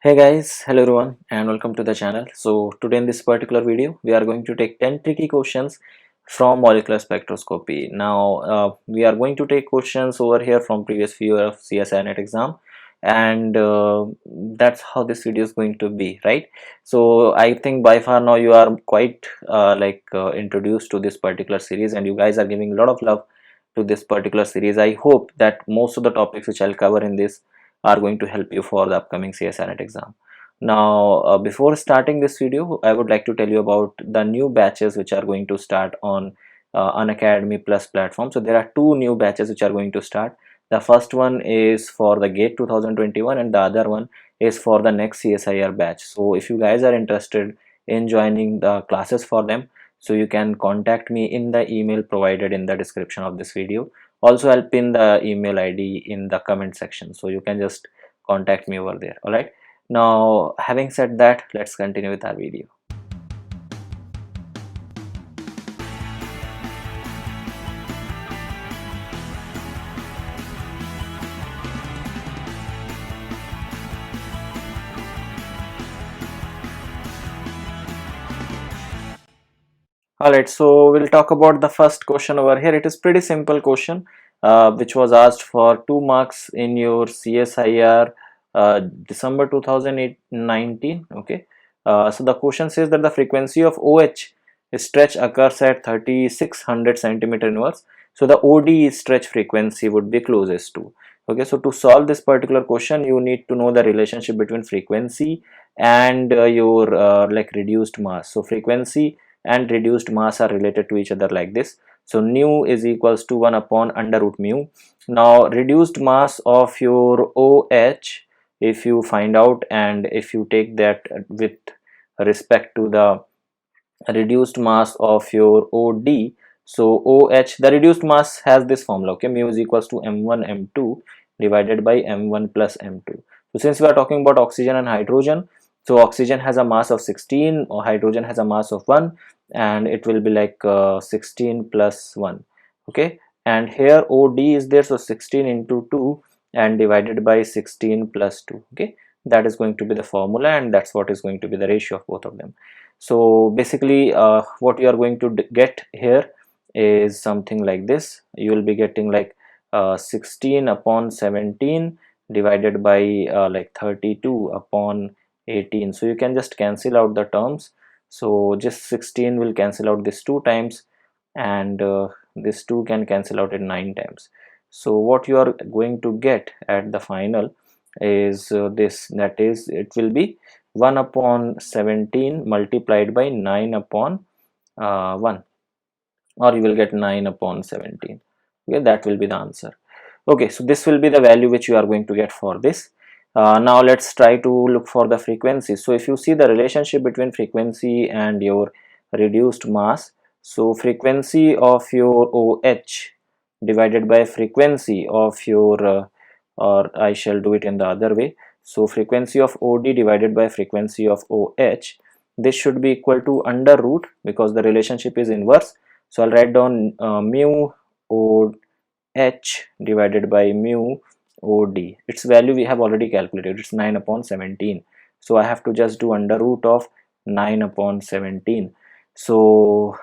Hey guys, hello everyone and welcome to the channel. So today in this particular video we are going to take 10 tricky questions from molecular spectroscopy. Now we are going to take questions over here from previous few of CSIR net exam, and that's how this video is going to be, right? So I think by far now you are quite introduced to this particular series, and you guys are giving a lot of love to this particular series. I hope that most of the topics which I'll cover in this are going to help you for the upcoming CSIR net exam. Now, before starting this video, I would like to tell you about the new batches which are going to start on Unacademy Plus platform. So there are two new batches which are going to start. The first one is for the GATE 2021 and the other one is for the next CSIR batch. So if you guys are interested in joining the classes for them, so you can contact me in the email provided in the description of this video. Also, I'll pin the email ID in the comment section, so you can just contact me over there. All right. Now, having said that, let's continue with our video. Alright, so we'll talk about the first question over here. It is pretty simple question which was asked for 2 marks in your CSIR December 2019. Okay, so the question says that the frequency of OH stretch occurs at 3600 centimeter inverse. So the OD stretch frequency would be closest to. Okay, so to solve this particular question, you need to know the relationship between frequency and your reduced mass. So frequency and reduced mass are related to each other like this. So nu is equals to 1 upon under root mu. Now reduced mass of your OH, if you find out and if you take that with respect to the reduced mass of your OD, so OH, the reduced mass has this formula, okay, mu is equals to m1 m2 divided by m1 plus m2. So since we are talking about oxygen and hydrogen, so oxygen has a mass of 16 or hydrogen has a mass of 1, and it will be like 16 plus 1. Okay, and here OD is there, so 16 into 2 and divided by 16 plus 2. Okay, that is going to be the formula, and that's what is going to be the ratio of both of them. So basically what you are going to get here is something like this. You will be getting like 16 upon 17 divided by 32 upon 18. So you can just cancel out the terms. So just 16 will cancel out this 2 times, and this 2 can cancel out in 9 times. So what you are going to get at the final is this, that is, it will be 1 upon 17 multiplied by 9 upon 1, or you will get 9 upon 17. Okay, that will be the answer. Okay, so this will be the value which you are going to get for this. Now let's try to look for the frequency. So if you see the relationship between frequency and your reduced mass, so frequency of your OH divided by frequency of your or I shall do it in the other way. So frequency of OD divided by frequency of OH, this should be equal to under root, because the relationship is inverse. So I'll write down mu OH divided by mu OD. Its value we have already calculated, it's 9 upon 17. So I have to just do under root of 9 upon 17. So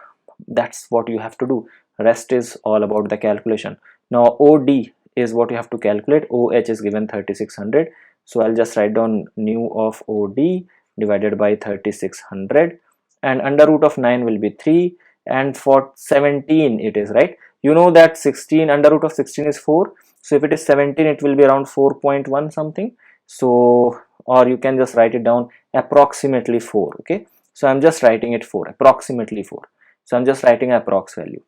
that's what you have to do. Rest is all about the calculation. Now OD is what you have to calculate. OH is given 3600. So I'll just write down nu of OD divided by 3600, and under root of 9 will be 3, and for 17 it is, right, you know that 16 under root of 16 is 4. So if it is 17, it will be around 4.1 something. So, or you can just write it down approximately 4. Okay, so I'm just writing it 4, approximately 4. So I'm just writing approx value.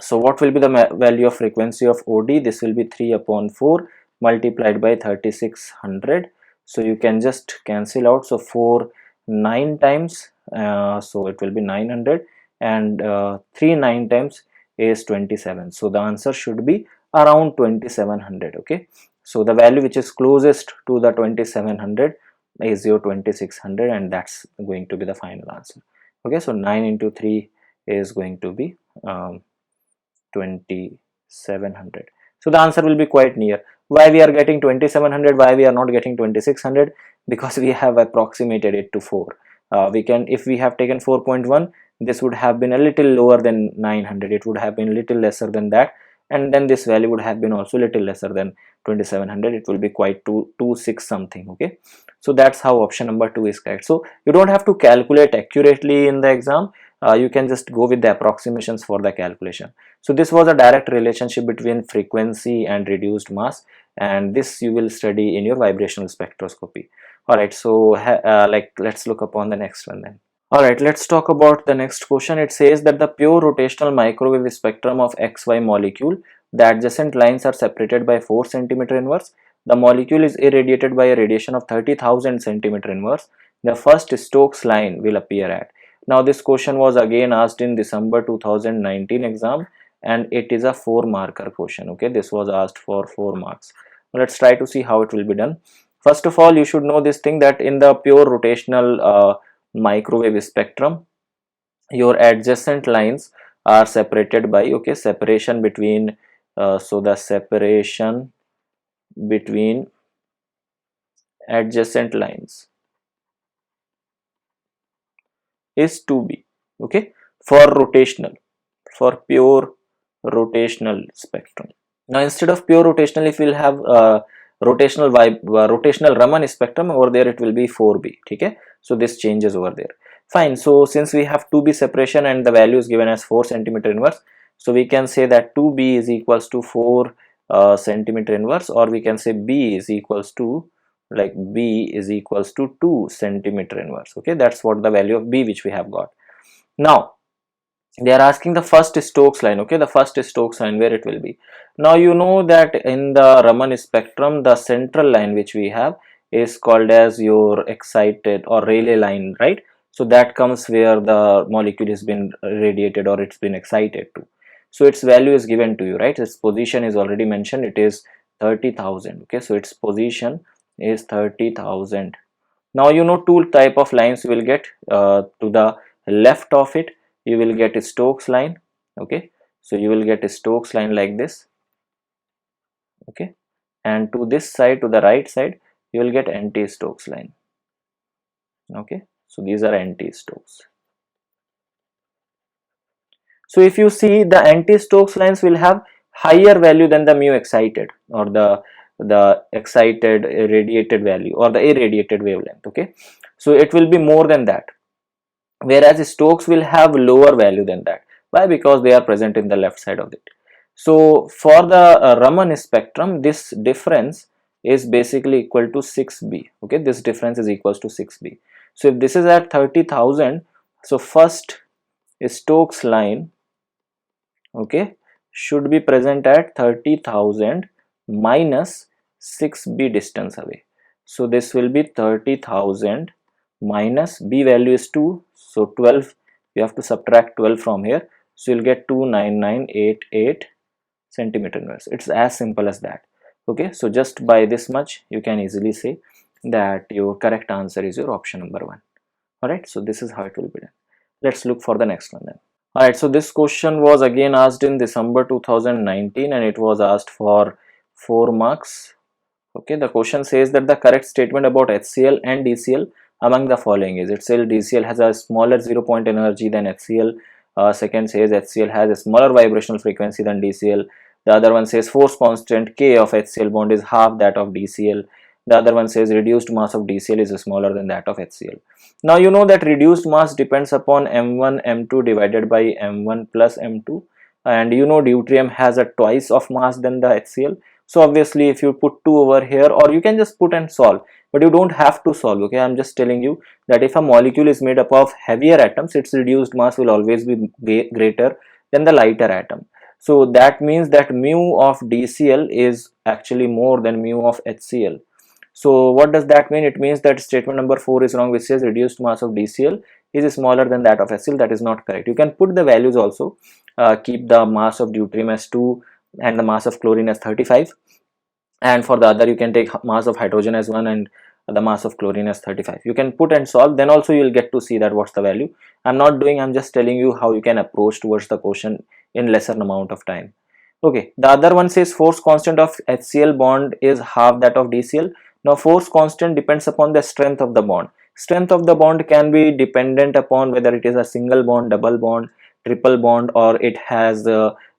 So what will be the value of frequency of OD? This will be 3 upon 4 multiplied by 3600. So you can just cancel out. So 4 9 times, so it will be 900, and 3 9 times is 27. So the answer should be around 2700. Okay, so the value which is closest to the 2700 is your 2600, and that's going to be the final answer. Okay, so 9 into 3 is going to be 2700. So the answer will be quite near. Why we are getting 2700, why we are not getting 2600? Because we have approximated it to 4. We can, if we have taken 4.1, this would have been a little lower than 900, it would have been little lesser than that, and then this value would have been also little lesser than 2700, it will be quite 226 something. Okay, so that's how option number 2 is correct. So you don't have to calculate accurately in the exam, you can just go with the approximations for the calculation. So this was a direct relationship between frequency and reduced mass, and this you will study in your vibrational spectroscopy. All right, so like let's look upon the next one then. All right, let's talk about the next question. It says that the pure rotational microwave spectrum of XY molecule, the adjacent lines are separated by 4 centimeter inverse. The molecule is irradiated by a radiation of 30,000 centimeter inverse. The first Stokes line will appear at. Now this question was again asked in December 2019 exam, and it is a 4 marker question. Okay, this was asked for 4 marks. Let's try to see how it will be done. First of all, you should know this thing, that in the pure rotational microwave spectrum, your adjacent lines are separated by, okay, separation between so the separation between adjacent lines is 2b. Okay, for rotational, for pure rotational spectrum. Now instead of pure rotational, if we'll have rotational Raman spectrum, over there it will be 4b. Okay, so this changes over there. Fine. So since we have 2b separation and the value is given as 4 centimeter inverse, so we can say that 2b is equals to 4 centimeter inverse, or we can say b is equals to, like, b is equals to 2 centimeter inverse. Okay, that's what the value of b which we have got. Now they are asking the first Stokes line. Okay, the first Stokes line, where it will be. Now you know that in the Raman spectrum, the central line which we have is called as your excited or Rayleigh line, right? So that comes where the molecule has been radiated or it's been excited to. So its value is given to you, right? Its position is already mentioned, it is 30,000. Okay, so its position is 30,000. Now you know two type of lines you will get. To the left of it, you will get a Stokes line. Okay, so you will get a Stokes line like this. Okay, and to this side, to the right side, you will get anti-Stokes line. Okay, so these are anti-Stokes. So if you see, the anti-Stokes lines will have higher value than the mu excited, or the excited radiated value, or the irradiated wavelength. Okay, so it will be more than that, whereas Stokes will have lower value than that. Why? Because they are present in the left side of it. So for the Raman spectrum, this difference is basically equal to 6b. Okay, this difference is equals to 6b. So if this is at 30,000, so first Stokes line, okay, should be present at 30,000 minus 6b distance away. So this will be 30,000 minus b value is 2, so 12, you have to subtract 12 from here, so you'll get 29988 centimeter inverse. It's as simple as that. Okay, so just by this much you can easily say that your correct answer is your option number 1. All right, so this is how it will be done. Let's look for the next one then. Alright, so this question was again asked in December 2019, and it was asked for 4 marks. Okay, the question says that the correct statement about HCl and DCl among the following is: HCl, DCl has a smaller 0 point energy than HCl. Second says HCl has a smaller vibrational frequency than DCl. The other one says force constant K of HCl bond is half that of DCl. The other one says reduced mass of DCl is smaller than that of HCl. Now you know that reduced mass depends upon M1 M2 divided by M1 plus M2, and you know deuterium has a twice of mass than the HCl. So obviously if you put 2 over here, or you can just put and solve, but you don't have to solve. Okay, I'm just telling you that if a molecule is made up of heavier atoms, its reduced mass will always be greater than the lighter atom. So that means that mu of DCl is actually more than mu of HCl. So what does that mean? It means that statement number 4 is wrong, which says reduced mass of DCl is smaller than that of HCl. That is not correct. You can put the values also. Keep the mass of deuterium as 2 and the mass of chlorine as 35. And for the other, you can take mass of hydrogen as 1 and the mass of chlorine as 35. You can put and solve. Then also you will get to see that what's the value. I'm not doing, I'm just telling you how you can approach towards the question in lesser amount of time. Okay, the other one says force constant of HCl bond is half that of DCl. Now force constant depends upon the strength of the bond. Strength of the bond can be dependent upon whether it is a single bond, double bond, triple bond, or it has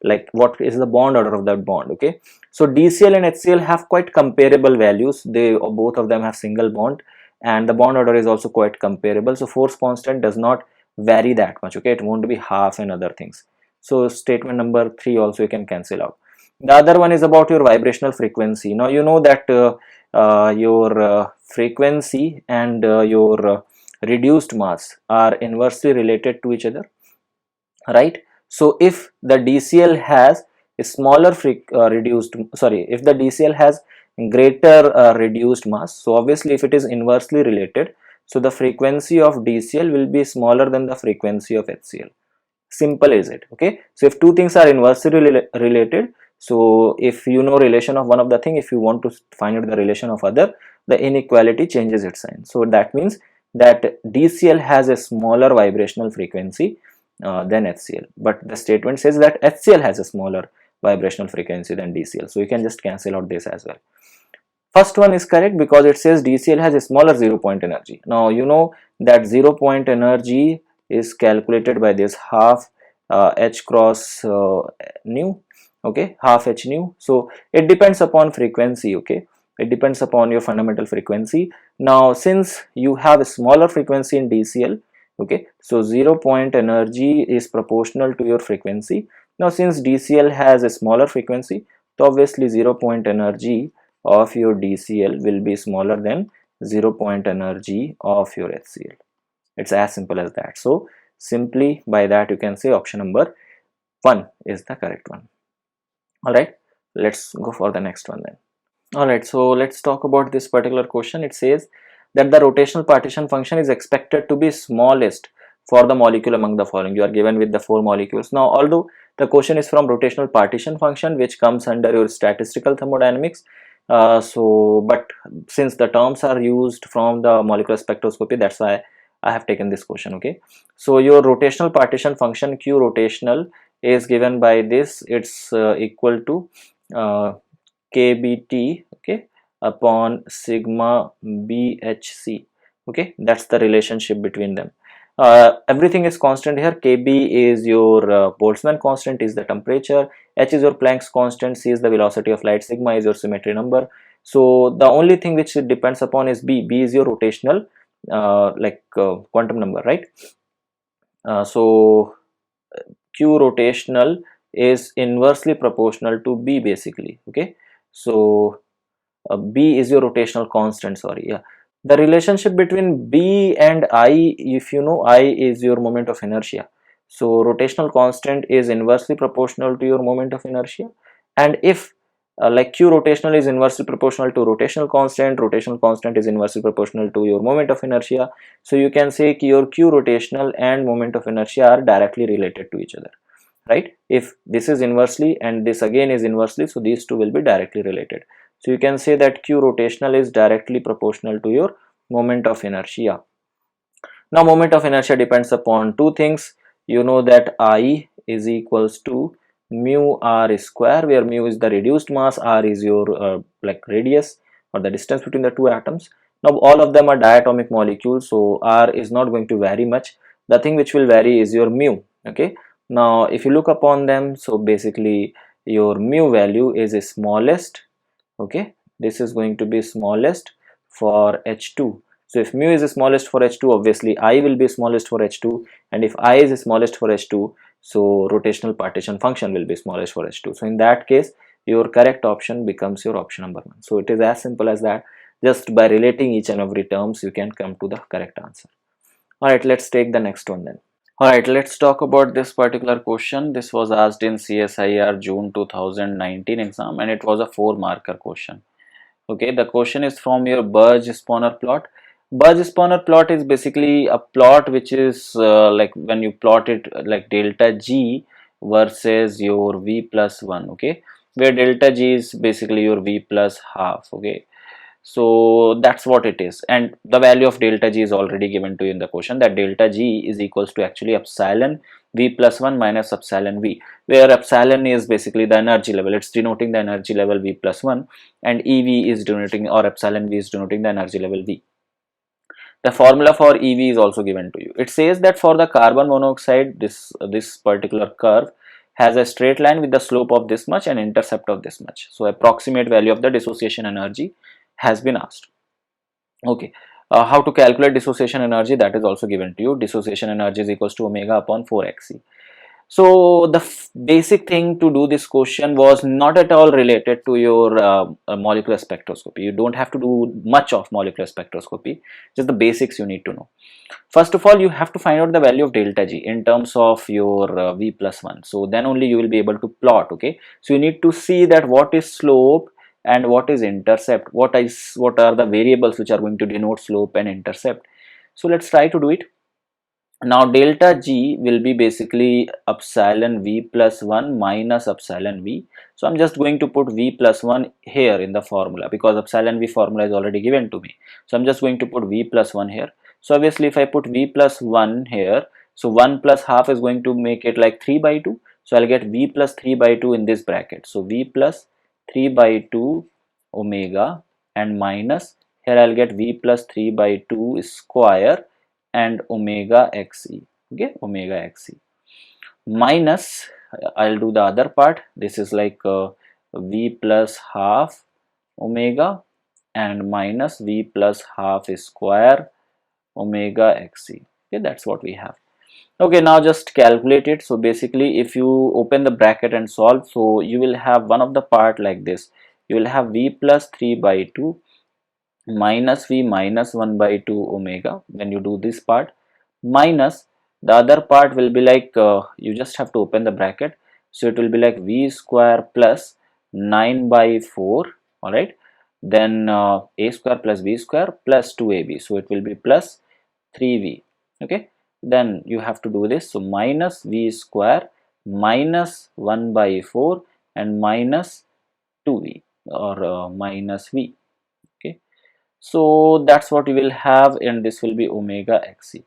like what is the bond order of that bond. Okay, so DCl and HCl have quite comparable values. They both of them have single bond, and the bond order is also quite comparable. So force constant does not vary that much. Okay, it won't be half and other things. So statement number 3 also you can cancel out. The other one is about your vibrational frequency. Now you know that your frequency and your reduced mass are inversely related to each other, right? So if the DCl has a smaller reduced, sorry, if the DCl has greater reduced mass, so obviously if it is inversely related, so the frequency of DCl will be smaller than the frequency of HCl. Simple is it. Okay, so if two things are inversely related, so if you know relation of one of the thing, if you want to find out the relation of other, the inequality changes its sign. So that means that DCl has a smaller vibrational frequency than HCl, but the statement says that HCl has a smaller vibrational frequency than DCl, so you can just cancel out this as well. First one is correct because it says DCl has a smaller 0 point energy. Now you know that 0 point energy is calculated by this half h cross nu. Okay, half h nu. So it depends upon frequency. Okay, it depends upon your fundamental frequency. Now since you have a smaller frequency in DCl, okay, so 0 point energy is proportional to your frequency. Now since DCl has a smaller frequency, so obviously 0 point energy of your DCl will be smaller than 0 point energy of your HCl. It's as simple as that. So simply by that you can say option number 1 is the correct one. Alright, let's go for the next one then. Alright, so let's talk about this particular question. It says that the rotational partition function is expected to be smallest for the molecule among the following. You are given with the 4 molecules. Now although the question is from rotational partition function, which comes under your statistical thermodynamics, but since the terms are used from the molecular spectroscopy, that's why I have taken this question. Okay, so your rotational partition function Q rotational is given by this. It's equal to kBt, okay, upon sigma bhc. Okay, that's the relationship between them. Everything is constant here. Kb is your Boltzmann constant, is the temperature, h is your Planck's constant, c is the velocity of light, sigma is your symmetry number. So the only thing which it depends upon is b is your rotational quantum number, right? So Q rotational is inversely proportional to b basically. Okay, so b is your rotational constant, sorry, yeah. The relationship between b and I, if you know, I is your moment of inertia, so rotational constant is inversely proportional to your moment of inertia. And if like Q rotational is inversely proportional to rotational constant is inversely proportional to your moment of inertia, so you can say your Q rotational and moment of inertia are directly related to each other, right? If this is inversely and this again is inversely, so these two will be directly related. So you can say that Q rotational is directly proportional to your moment of inertia. Now moment of inertia depends upon two things. You know that I is equals to mu r square, where mu is the reduced mass, r is your radius or the distance between the two atoms. Now all of them are diatomic molecules, so r is not going to vary much. The thing which will vary is your mu. Okay, now if you look upon them, so basically your mu value is smallest. Okay, this is going to be smallest for H2. So if mu is the smallest for H2, obviously I will be smallest for H2, and if I is smallest for H2, so rotational partition function will be smallest for H2. So in that case, your correct option becomes your option number 1. So it is as simple as that. Just by relating each and every terms, you can come to the correct answer. Alright, let's take the next one then. Alright, let's talk about this particular question. This was asked in CSIR June 2019 exam, and it was a 4-marker question. Okay, the question is from your Burge-Spooner plot. Burge-Spooner plot is basically a plot which is like when you plot it like delta G versus your V plus 1, okay, where delta G is basically your V plus half, okay. So that's what it is, and the value of delta G is already given to you in the question, that delta G is equals to actually epsilon V plus 1 minus epsilon V, where epsilon is basically the energy level, it's denoting the energy level V plus 1, and EV is denoting, or epsilon V is denoting the energy level V. The formula for EV is also given to you. It says that for the carbon monoxide, this particular curve has a straight line with the slope of this much and intercept of this much. So approximate value of the dissociation energy has been asked. Okay, how to calculate dissociation energy, that is also given to you. Dissociation energy is equals to omega upon 4xe. So the basic thing to do this question was not at all related to your molecular spectroscopy. You don't have to do much of molecular spectroscopy, just the basics you need to know. First of all, you have to find out the value of delta G in terms of your V plus 1. So then only you will be able to plot. Okay, so you need to see that what is slope and what is intercept, what are the variables which are going to denote slope and intercept. So let's try to do it. Now delta G will be basically epsilon V plus 1 minus epsilon V. So I'm just going to put V plus 1 here in the formula, because epsilon V formula is already given to me. So I'm just going to put V plus 1 here. So obviously if I put V plus 1 here, so 1 plus half is going to make it like 3 by 2. So I'll get V plus 3 by 2 in this bracket. So V plus 3 by 2 omega, and minus, here I'll get V plus 3 by 2 square and omega xe. Okay, omega xe, minus, I'll do the other part. This is like V plus half omega and minus V plus half square omega xe. Okay, that's what we have. Okay, now just calculate it. So basically if you open the bracket and solve, so you will have one of the part like this. You will have V plus 3 by 2 minus V minus 1 by 2 omega when you do this part, minus the other part will be like, you just have to open the bracket, so it will be like V square plus 9 by 4, alright, then A square plus B square plus 2AB, so it will be plus 3V. Okay, then you have to do this, so minus V square minus 1 by 4 and minus 2V, or minus V. Okay, so that's what we will have, and this will be omega xe.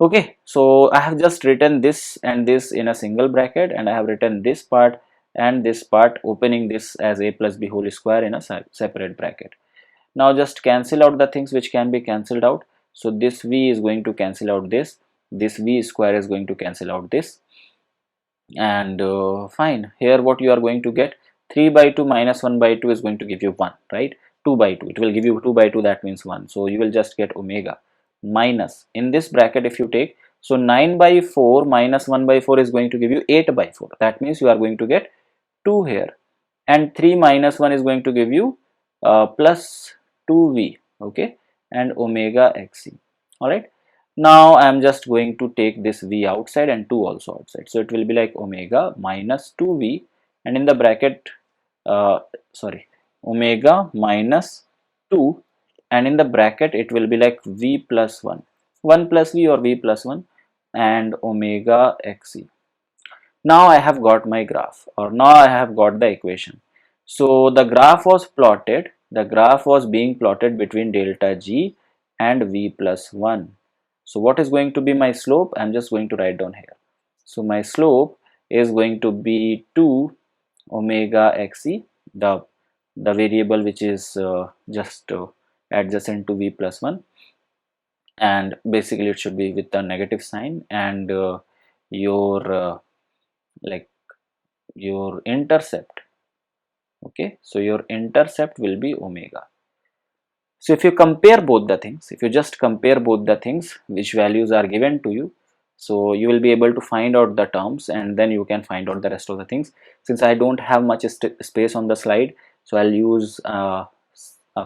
Okay, so I have just written this and this in a single bracket, and I have written this part and this part, opening this as a plus b whole square in a separate bracket. Now just cancel out the things which can be cancelled out. So this v is going to cancel out this v square is going to cancel out this, and fine. Here what you are going to get, 3 by 2 minus 1 by 2 is going to give you 1, right? 2 by 2, it will give you 2 by 2, that means 1. So you will just get omega, minus, in this bracket if you take, so 9 by 4 minus 1 by 4 is going to give you 8 by 4, that means you are going to get 2 here, and 3 minus 1 is going to give you plus 2v, okay, and omega xe. All right, now I am just going to take this v outside and 2 also outside, so it will be like omega minus 2v, and in the bracket sorry, omega minus 2, and in the bracket it will be like v plus 1, 1 plus v or v plus 1, and omega xe. Now I have got my graph, or now I have got the equation. So the graph was plotted, the graph was being plotted between delta G and V plus 1. So what is going to be my slope? I'm just going to write down here. So my slope is going to be 2 omega xe, the variable which is just adjacent to V plus 1, and basically it should be with the negative sign, and your like your intercept. Okay, so your intercept will be omega. So if you compare both the things, if you just compare both the things which values are given to you, so you will be able to find out the terms, and then you can find out the rest of the things. Since I don't have much space on the slide, so I'll use a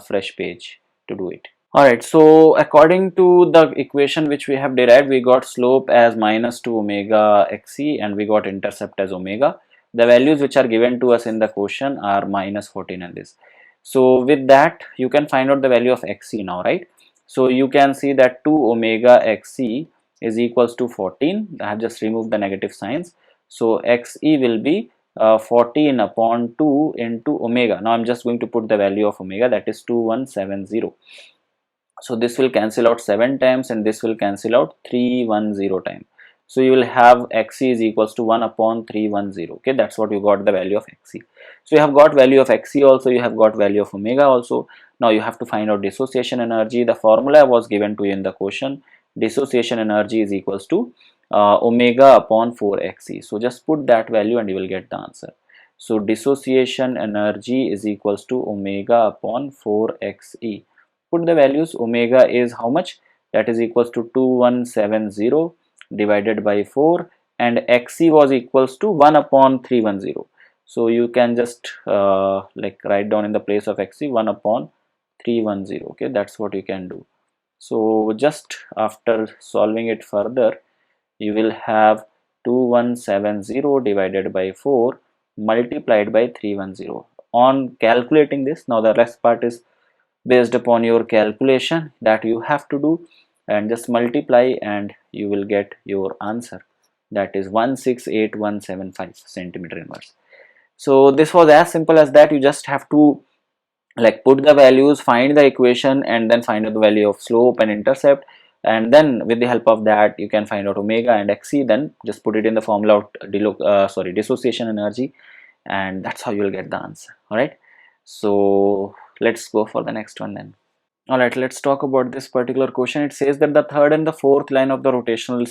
fresh page to do it. Alright, so according to the equation which we have derived, we got slope as minus 2 omega xe, and we got intercept as omega. The values which are given to us in the question are minus 14 and this. So with that, you can find out the value of xe now, right? So you can see that 2 omega xe is equals to 14. I have just removed the negative signs. So xe will be 14 upon 2 into omega. Now I'm just going to put the value of omega, that is 2170. So this will cancel out 7 times and this will cancel out 310 times. So you will have xc is equals to 1 upon 310. Okay, that's what you got, the value of xc. So you have got value of xc also, you have got value of omega also. Now you have to find out dissociation energy. The formula was given to you in the question. Dissociation energy is equals to omega upon 4xe. So just put that value and you will get the answer. So dissociation energy is equals to omega upon 4xe. Put the values. Omega is how much? That is equals to 2170 divided by 4, and xc was equals to 1 upon 310. So you can just like write down in the place of xc 1 upon 310. Okay, that's what you can do. So just after solving it further, you will have 2170 divided by 4 multiplied by 310. On calculating this, now the rest part is based upon your calculation that you have to do, and just multiply and you will get your answer, that is 168175 centimeter inverse. So this was as simple as that. You just have to like put the values, find the equation, and then find out the value of slope and intercept, and then with the help of that you can find out omega and xc. Then just put it in the formula of dissociation energy, and that's how you will get the answer. All right, so let's go for the next one then. All right, let's talk about this particular question. It says that the third and the fourth line of the rotational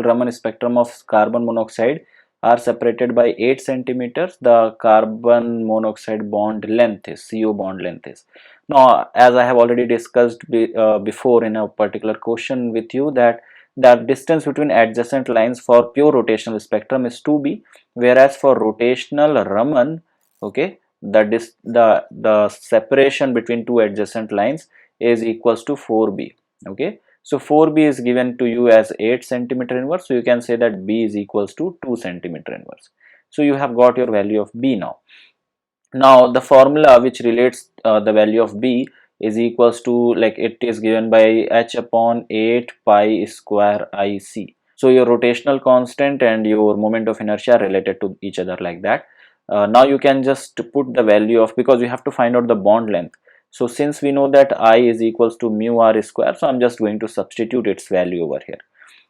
Raman spectrum of carbon monoxide are separated by 8 centimeters. The carbon monoxide bond length is, CO bond length is. Now, as I have already discussed before in a particular question with you, that the distance between adjacent lines for pure rotational spectrum is 2b, whereas for rotational Raman, okay, the separation between two adjacent lines is equals to 4b. Okay, so 4b is given to you as 8 centimeter inverse, so you can say that b is equals to 2 centimeter inverse. So you have got your value of b now. Now the formula which relates the value of b is equals to, like, it is given by h upon 8 pi square ic. So your rotational constant and your moment of inertia are related to each other like that. Now you can just put the value of, because you have to find out the bond length. So since we know that I is equals to mu r square, so I'm just going to substitute its value over here.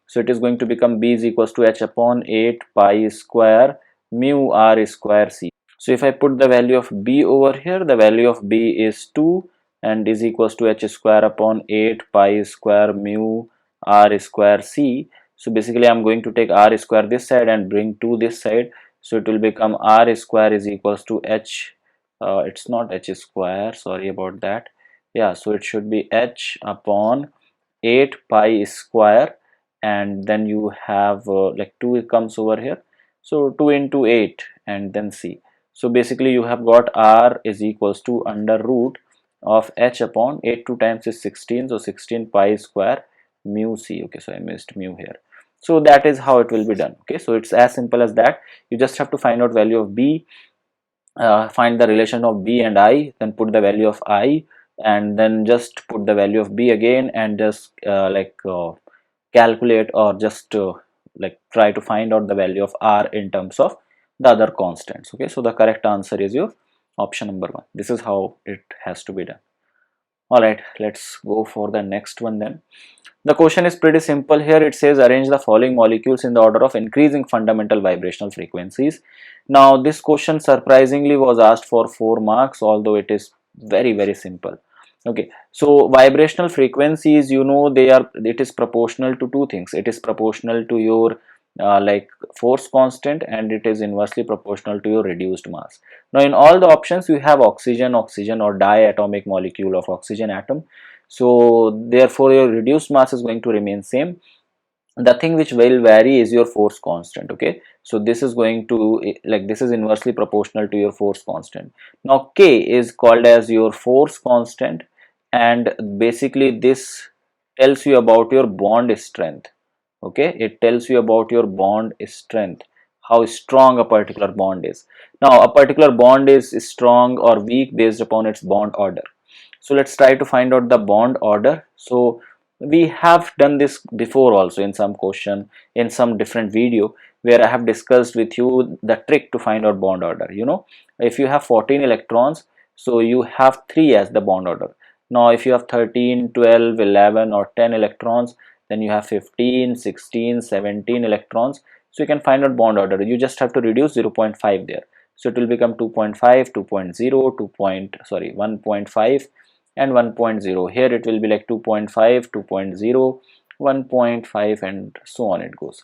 So it is going to become b is equals to h upon 8 pi square mu r square c. So if I put the value of b over here, the value of b is 2 and is equals to h square upon 8 pi square mu r square c. So basically I'm going to take r square this side and bring 2 this side. So it will become r square is equals to h, it's not h square, sorry about that. Yeah, so it should be h upon 8 pi square, and then you have like 2 comes over here. So 2 into 8 and then c. So basically you have got r is equals to under root of h upon 8, 2 times is 16, so 16 pi square mu c. Okay, so I missed mu here. So that is how it will be done. Okay, so it's as simple as that. You just have to find out value of b, find the relation of b and I, then put the value of I, and then just put the value of b again, and just calculate, or just like try to find out the value of r in terms of the other constants. Okay, so the correct answer is your option number 1. This is how it has to be done. All right, let's go for the next one then. The question is pretty simple here. It says arrange the following molecules in the order of increasing fundamental vibrational frequencies. Now this question surprisingly was asked for 4 marks, although it is very simple. Okay, so vibrational frequencies, you know, it is proportional to two things. It is proportional to your like force constant, and it is inversely proportional to your reduced mass. Now in all the options you have oxygen or diatomic molecule of oxygen atom, so therefore your reduced mass is going to remain same. The thing which will vary is your force constant. Okay, so this is going to, like, this is inversely proportional to your force constant. Now K is called as your force constant, and basically this tells you about your bond strength. Okay, it tells you about your bond strength, how strong a particular bond is. Now a particular bond is strong or weak based upon its bond order. So let's try to find out the bond order. So we have done this before also in some question, in some different video, where I have discussed with you the trick to find out bond order. You know, if you have 14 electrons, so you have 3 as the bond order. Now if you have 13, 12, 11 or 10 electrons, then you have 15, 16, 17 electrons. So you can find out bond order. You just have to reduce 0.5 there. So it will become 2.5, 2.0, 1.5 and 1.0. Here it will be like 2.5, 2.0, 1.5 and so on it goes.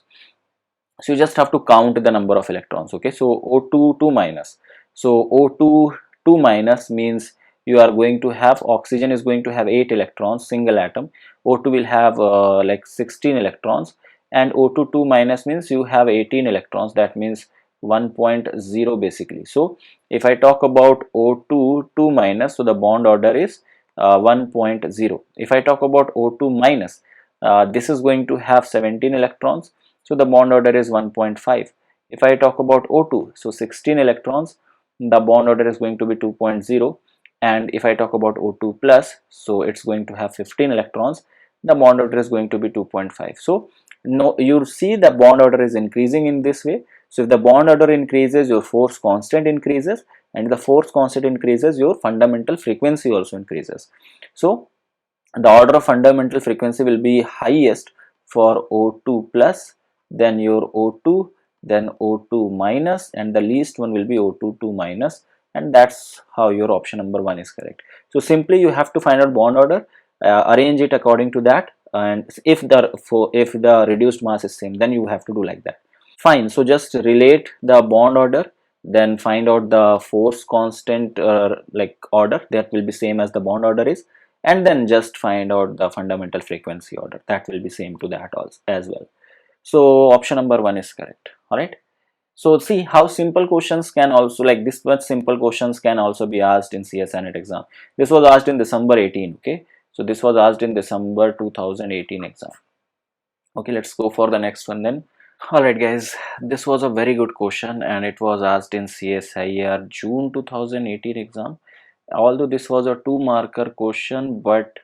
So you just have to count the number of electrons. Okay, so O2 2 minus. So O2 2 minus means you are going to have, oxygen is going to have 8 electrons, single atom. O2 will have like 16 electrons, and O2 2 minus means you have 18 electrons, that means 1.0 basically. So if I talk about O2 2 minus, so the bond order is 1.0. If I talk about O2 minus, this is going to have 17 electrons, so the bond order is 1.5. If I talk about O2, so 16 electrons, the bond order is going to be 2.0. And if I talk about O2 plus, so it's going to have 15 electrons, the bond order is going to be 2.5. So no, you see the bond order is increasing in this way. So if the bond order increases, your force constant increases, and the force constant increases, your fundamental frequency also increases. So the order of fundamental frequency will be highest for O2 plus, then your O2, then O2 minus, and the least one will be O2 2 minus, and that's how your option number 1 is correct. So simply you have to find out bond order, arrange it according to that, and if the reduced mass is same, then you have to do like that. Fine, so just relate the bond order, then find out the force constant like order that will be same as the bond order is, and then just find out the fundamental frequency order that will be same to that also as well. So option number 1 is correct. All right, so see how simple questions can also, like this much simple questions can also be asked in CSIR exam. This was asked in December 18. Okay, so this was asked in December 2018 exam. Okay, let's go for the next one then. Alright guys, this was a very good question and it was asked in CSIR June 2018 exam. Although this was a 2-marker question, but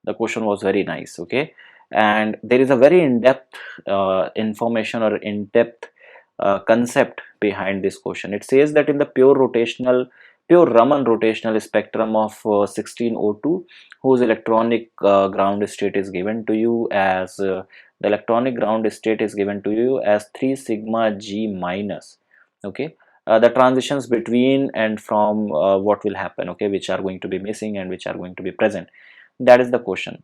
the question was very nice. Okay, and there is a very in-depth information or in-depth concept behind this question. It says that in the pure Raman rotational spectrum of 16O2, whose electronic ground state is given to you as the electronic ground state is given to you as 3 sigma G minus. Okay, the transitions between and from what will happen, okay, which are going to be missing and which are going to be present, that is the question.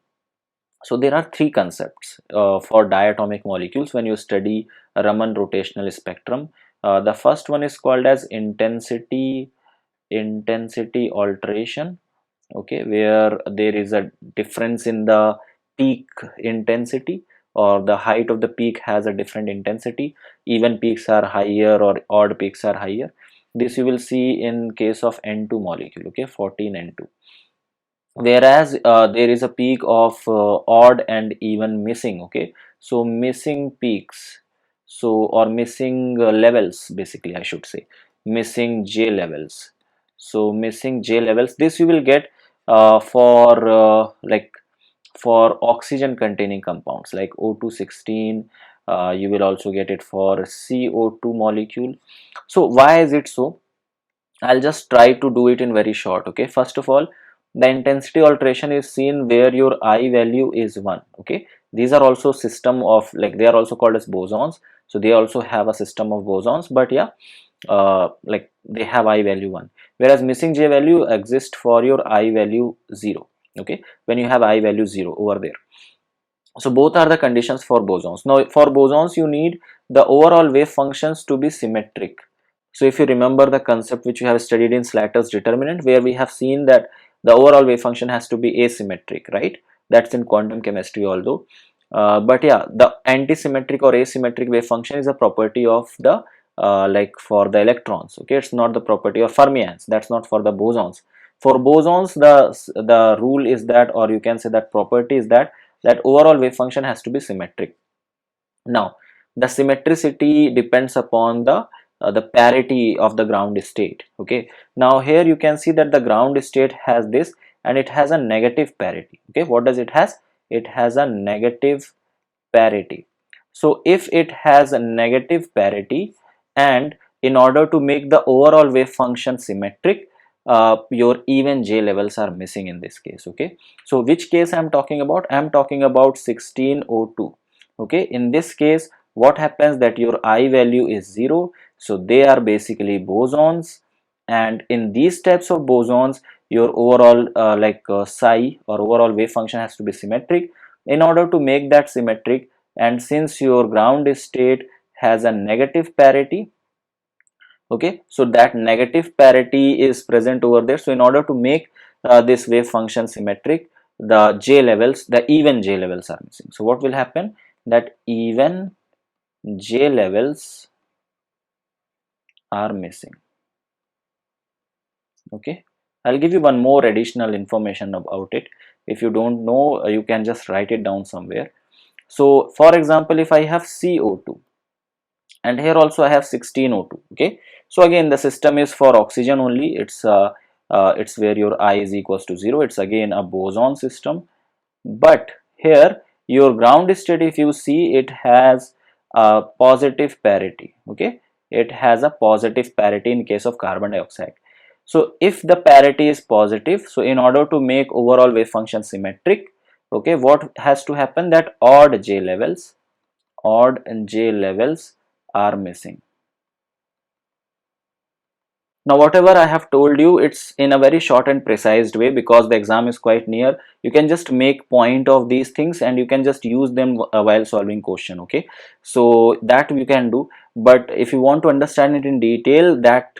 So there are 3 concepts for diatomic molecules when you study Raman rotational spectrum. The first one is called as intensity alteration. Okay, where there is a difference in the peak intensity, or the height of the peak has a different intensity. Even peaks are higher or odd peaks are higher. This you will see in case of N2 molecule. Okay, 14N2. Whereas there is a peak of odd and even missing. Okay, so missing peaks, so or missing levels, basically I should say missing J levels. So missing J levels, this you will get for like for oxygen containing compounds like O216. You will also get it for CO2 molecule. So why is it so? I'll just try to do it in very short. Okay, first of all, the intensity alteration is seen where your I value is 1. Okay, these are also system of, like, they are also called as bosons, so they also have a system of bosons, but yeah, like they have I value 1, whereas missing J value exists for your I value 0. Okay, when you have I value 0 over there. So both are the conditions for bosons. Now for bosons you need the overall wave functions to be symmetric. So if you remember the concept which you have studied in Slater's determinant, where we have seen that the overall wave function has to be asymmetric, right? That's in quantum chemistry although. But yeah, the antisymmetric or asymmetric wave function is a property of the like for the electrons. Okay, it's not the property of fermions. That's not for the bosons. For bosons, the rule is that, or you can say that property is that overall wave function has to be symmetric. Now the symmetricity depends upon the parity of the ground state. Okay, now here you can see that the ground state has this and it has a negative parity. Okay, what does it has? it has a negative parity. So if it has a negative parity, and in order to make the overall wave function symmetric, your even J levels are missing in this case. Okay, so which case I'm talking about? I'm talking about 1602. Okay, in this case what happens that your I value is 0, so they are basically bosons, and in these types of bosons your overall psi or overall wave function has to be symmetric. In order to make that symmetric, and since your ground state has a negative parity, okay, so that negative parity is present over there. So in order to make this wave function symmetric, the J levels, the even J levels are missing. So what will happen, that even J levels are missing. Okay, I'll give you one more additional information about it. If you don't know, you can just write it down somewhere. So for example, if I have CO2 and here also I have 16O2. Okay, so again the system is for oxygen only. It's where your I is equals to 0. It's again a boson system, but here your ground state, if you see, it has a positive parity. Okay, it has a positive parity in case of carbon dioxide. So if the parity is positive, so in order to make overall wave function symmetric, okay, what has to happen, that odd J levels are missing. Now whatever I have told you, it's in a very short and precise way, because the exam is quite near. You can just make point of these things and you can just use them while solving question. Okay, so that you can do, but if you want to understand it in detail, that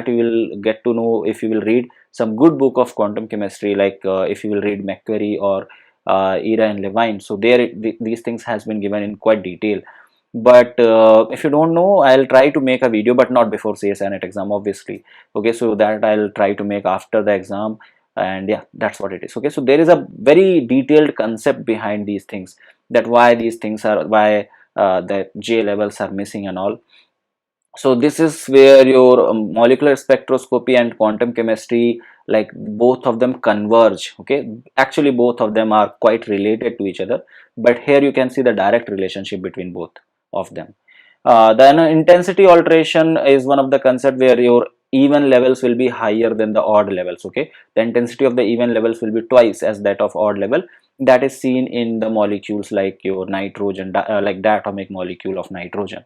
you will get to know if you will read some good book of quantum chemistry, like if you will read McQuarrie or Era and Levine. So there these things has been given in quite detail. But if you don't know, I'll try to make a video, but not before CSNet exam, obviously. Okay, so that I'll try to make after the exam, and yeah, that's what it is. Okay, so there is a very detailed concept behind these things, that why these things are, why the J levels are missing and all. So this is where your molecular spectroscopy and quantum chemistry, like both of them converge. Okay, actually both of them are quite related to each other, but here you can see the direct relationship between both of them. Then intensity alteration is one of the concept where your even levels will be higher than the odd levels. Okay, the intensity of the even levels will be twice as that of odd level. That is seen in the molecules like your nitrogen, like diatomic molecule of nitrogen.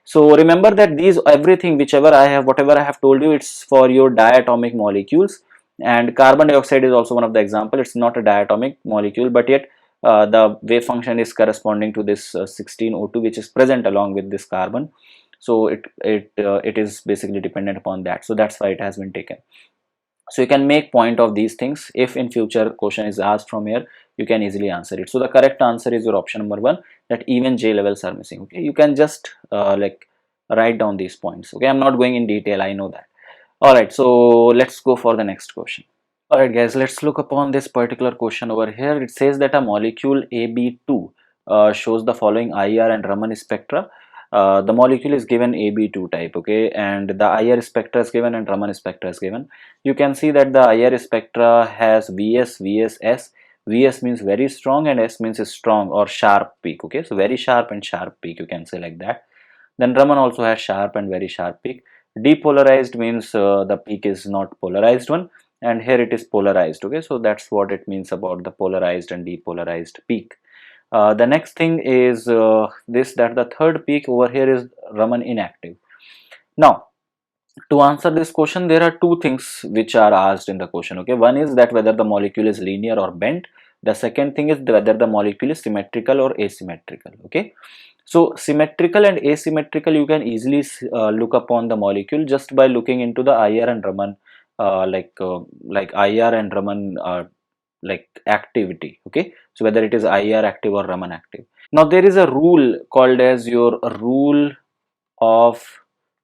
So remember that these everything, whatever I have told you, it's for your diatomic molecules, and carbon dioxide is also one of the example. It's not a diatomic molecule, but yet the wave function is corresponding to this 16O2, which is present along with this carbon. So it is basically dependent upon that. So that's why it has been taken. So you can make point of these things. If in future question is asked from here, you can easily answer it. So the correct answer is your option number 1, that even J levels are missing. Okay, you can just like write down these points. Okay, I'm not going in detail, I know that. All right, so let's go for the next question. All right guys, let's look upon this particular question over here. It says that a molecule AB2 shows the following IR and Raman spectra. The molecule is given AB2 type, okay, and the IR spectra is given and Raman spectra is given. You can see that the IR spectra has VS, VS, S. VS means very strong and S means strong or sharp peak. Okay, so very sharp and sharp peak, you can say like that. Then Raman also has sharp and very sharp peak. Depolarized means the peak is not polarized one, and here it is polarized. Okay, so that's what it means about the polarized and depolarized peak. The next thing is that the third peak over here is Raman inactive. Now to answer this question, there are two things which are asked in the question. Okay, one is that whether the molecule is linear or bent. The second thing is whether the molecule is symmetrical or asymmetrical. Okay, so symmetrical and asymmetrical, you can easily look upon the molecule just by looking into the IR and Raman, like IR and Raman like activity. Okay, so whether it is IR active or Raman active. Now there is a rule called as your rule of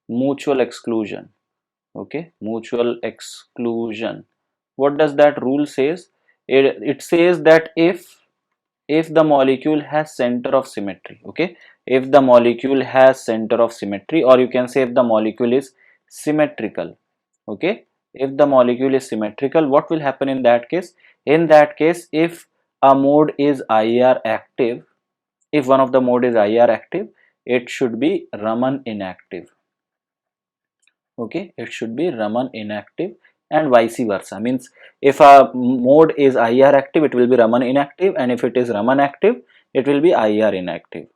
mutual exclusion. Okay, mutual exclusion. What does that rule says? It says that if the molecule has center of symmetry, okay, if the molecule has center of symmetry, or you can say if the molecule is symmetrical, okay, if the molecule is symmetrical, what will happen in that case? In that case, if a mode is IR active, if one of the mode is IR active, it should be Raman inactive. Okay, it should be Raman inactive, and vice versa. Means if a mode is IR active, it will be Raman inactive, and if it is Raman active, it will be IR inactive.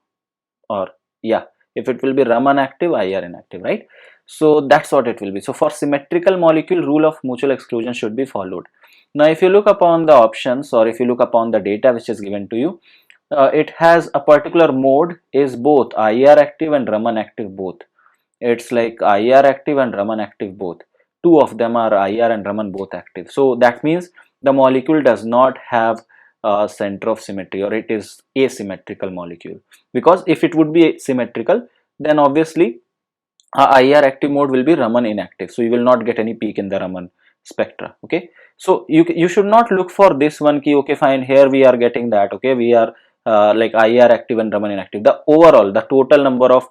Or yeah, if it will be Raman active, IR inactive, right? So that's what it will be. So for symmetrical molecule, rule of mutual exclusion should be followed. Now if you look upon the options, or if you look upon the data which is given to you, it has a particular mode is both IR active and Raman active both. It's like IR active and Raman active both. Two of them are IR and Raman both active. So that means the molecule does not have a center of symmetry, or it is asymmetrical molecule. Because if it would be symmetrical, then obviously IR active mode will be Raman inactive. So you will not get any peak in the Raman spectra. Okay. So you should not look for this one key. Okay, fine. Here we are getting that. Okay, we are like IR active and Raman inactive. The overall, the total number of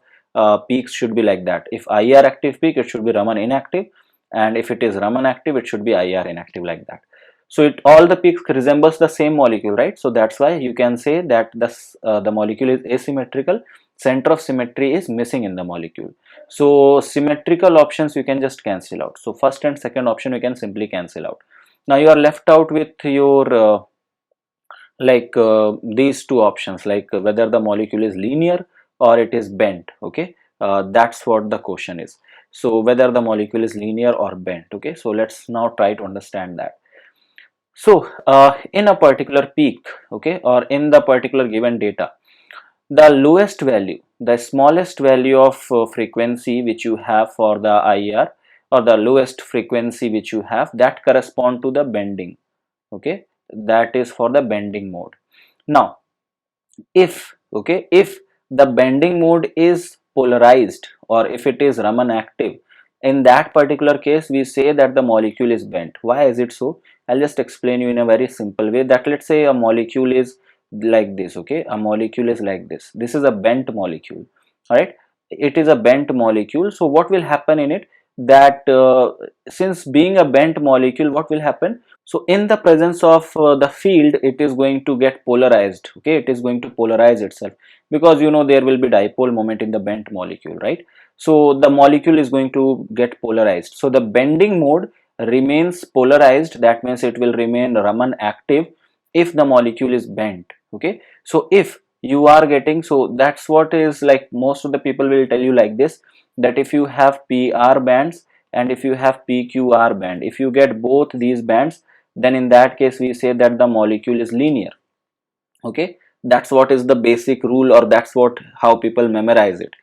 peaks should be like that. If IR active peak, it should be Raman inactive, and if it is Raman active, it should be IR inactive, like that. So it all the peaks resembles the same molecule, right? So that's why you can say that the molecule is asymmetrical. Center of symmetry is missing in the molecule. So symmetrical options you can just cancel out. So first and second option you can simply cancel out. Now you are left out with your these two options, like whether the molecule is linear or it is bent. Okay, that's what the question is. So whether the molecule is linear or bent. Okay, so let's now try to understand that. So in a particular peak, okay, or in the particular given data, the lowest value, the smallest value of frequency which you have for the IR, or the lowest frequency which you have, that correspond to the bending. Okay, that is for the bending mode. Now if, okay, if the bending mode is polarized, or if it is Raman active, in that particular case we say that the molecule is bent. Why is it so? I'll just explain you in a very simple way. That let's say a molecule is like this. Okay, a molecule is like this is a bent molecule. All right, it is a bent molecule. So what will happen in it, that since being a bent molecule, what will happen? So in the presence of the field, it is going to get polarized. Okay, it is going to polarize itself, because you know there will be dipole moment in the bent molecule, right? So the molecule is going to get polarized. So the bending mode remains polarized. That means it will remain Raman active if the molecule is bent. Okay, so if you are getting, so that's what is like most of the people will tell you like this, that if you have PR bands and if you have PQR band, if you get both these bands, then in that case we say that the molecule is linear. Okay, that's what is the basic rule, or that's what how people memorize it.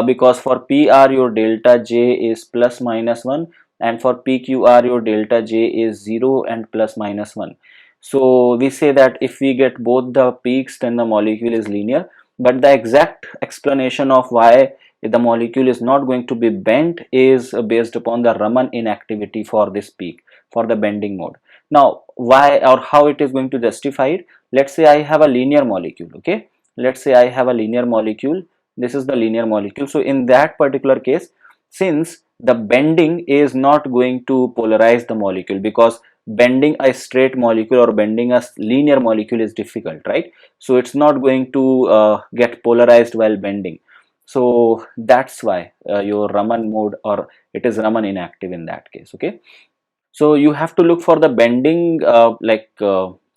Because for PR your delta J is plus minus 1, and for PQR your delta J is 0 and plus minus 1. So we say that if we get both the peaks, then the molecule is linear. But the exact explanation of why the molecule is not going to be bent is based upon the Raman inactivity for this peak, for the bending mode. Now why or how it is going to justify it? Let's say I have a linear molecule. Okay, let's say I have a linear molecule. This is the linear molecule. So in that particular case, since the bending is not going to polarize the molecule, because bending a straight molecule or bending a linear molecule is difficult, right? So it's not going to get polarized while bending. So that's why your Raman mode, or it is Raman inactive in that case. Okay, so you have to look for the bending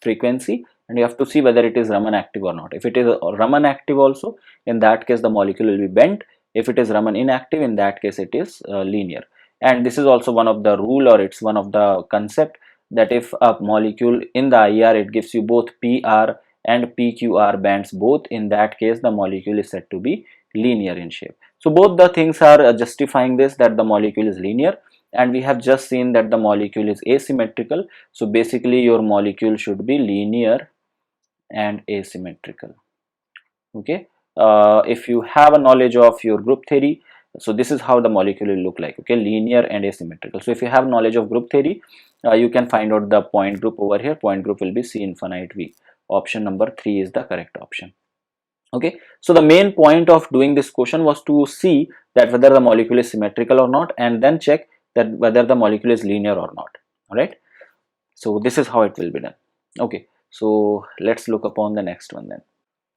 frequency, and you have to see whether it is Raman active or not. If it is Raman active also, in that case the molecule will be bent. If it is Raman inactive, in that case it is linear. And this is also one of the rule, or it's one of the concept, that if a molecule in the IR it gives you both PR and PQR bands both, in that case the molecule is said to be linear in shape. So both the things are justifying this, that the molecule is linear, and we have just seen that the molecule is asymmetrical. So basically your molecule should be linear and asymmetrical. Okay, if you have a knowledge of your group theory, so this is how the molecule will look like. Okay, linear and asymmetrical. So if you have knowledge of group theory, you can find out the point group over here. Point group will be C infinite V. Option number 3 is the correct option. Okay, so the main point of doing this question was to see that whether the molecule is symmetrical or not, and then check that whether the molecule is linear or not. All right, so this is how it will be done. Okay, So let's look upon the next one then.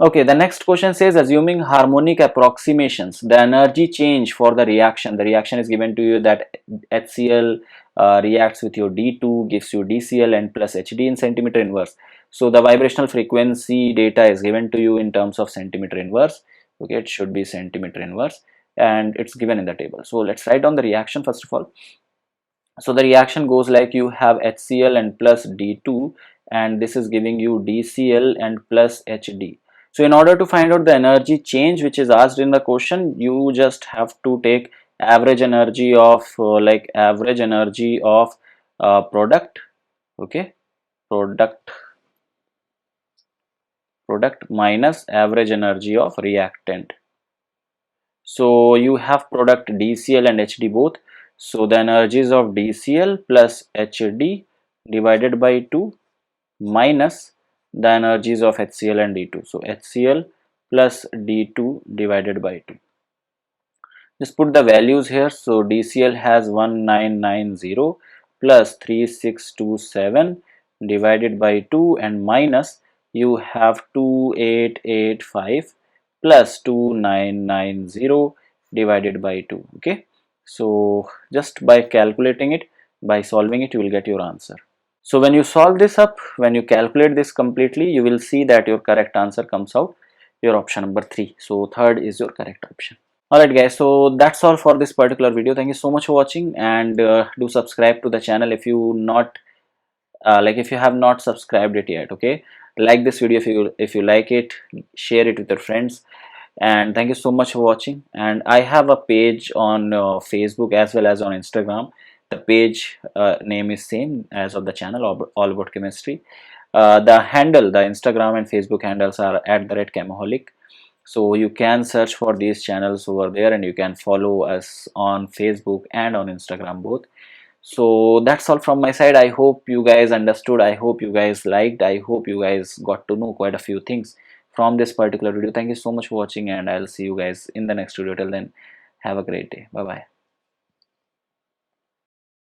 Okay, the next question says, assuming harmonic approximations, the energy change for the reaction is given to you that HCl reacts with your D2, gives you DCl and plus HD in centimeter inverse. So the vibrational frequency data is given to you in terms of centimeter inverse. Okay, it should be centimeter inverse and it's given in the table. So let's write down the reaction first of all. So the reaction goes like, you have HCl and plus D2, and this is giving you DCl and plus HD. So in order to find out the energy change which is asked in the question, you just have to take average energy of product. Okay, product minus average energy of reactant. So you have product DCl and HD both. So the energies of DCl plus HD divided by 2 minus the energies of HCl and D2. So HCl plus D2 divided by 2. Just put the values here. So DCl has 1990 plus 3627 divided by 2 and minus you have 2885 plus 2990 divided by 2. Okay, so just by calculating it, by solving it, you will get your answer. So when you solve this up, when you calculate this completely, you will see that your correct answer comes out your option number 3. So third is your correct option. Alright guys, so that's all for this particular video. Thank you so much for watching, and do subscribe to the channel if you not if you have not subscribed it yet. Okay, like this video if you like it, share it with your friends, and thank you so much for watching. And I have a page on Facebook as well as on Instagram. The page name is same as of the channel, all about chemistry. The Instagram and Facebook handles are @chemaholic. So you can search for these channels over there, and you can follow us on Facebook and on Instagram both. So that's all from my side. I hope you guys understood, I hope you guys liked, I hope you guys got to know quite a few things from this particular video. Thank you so much for watching, and I'll see you guys in the next video. Till then, have a great day. Bye bye.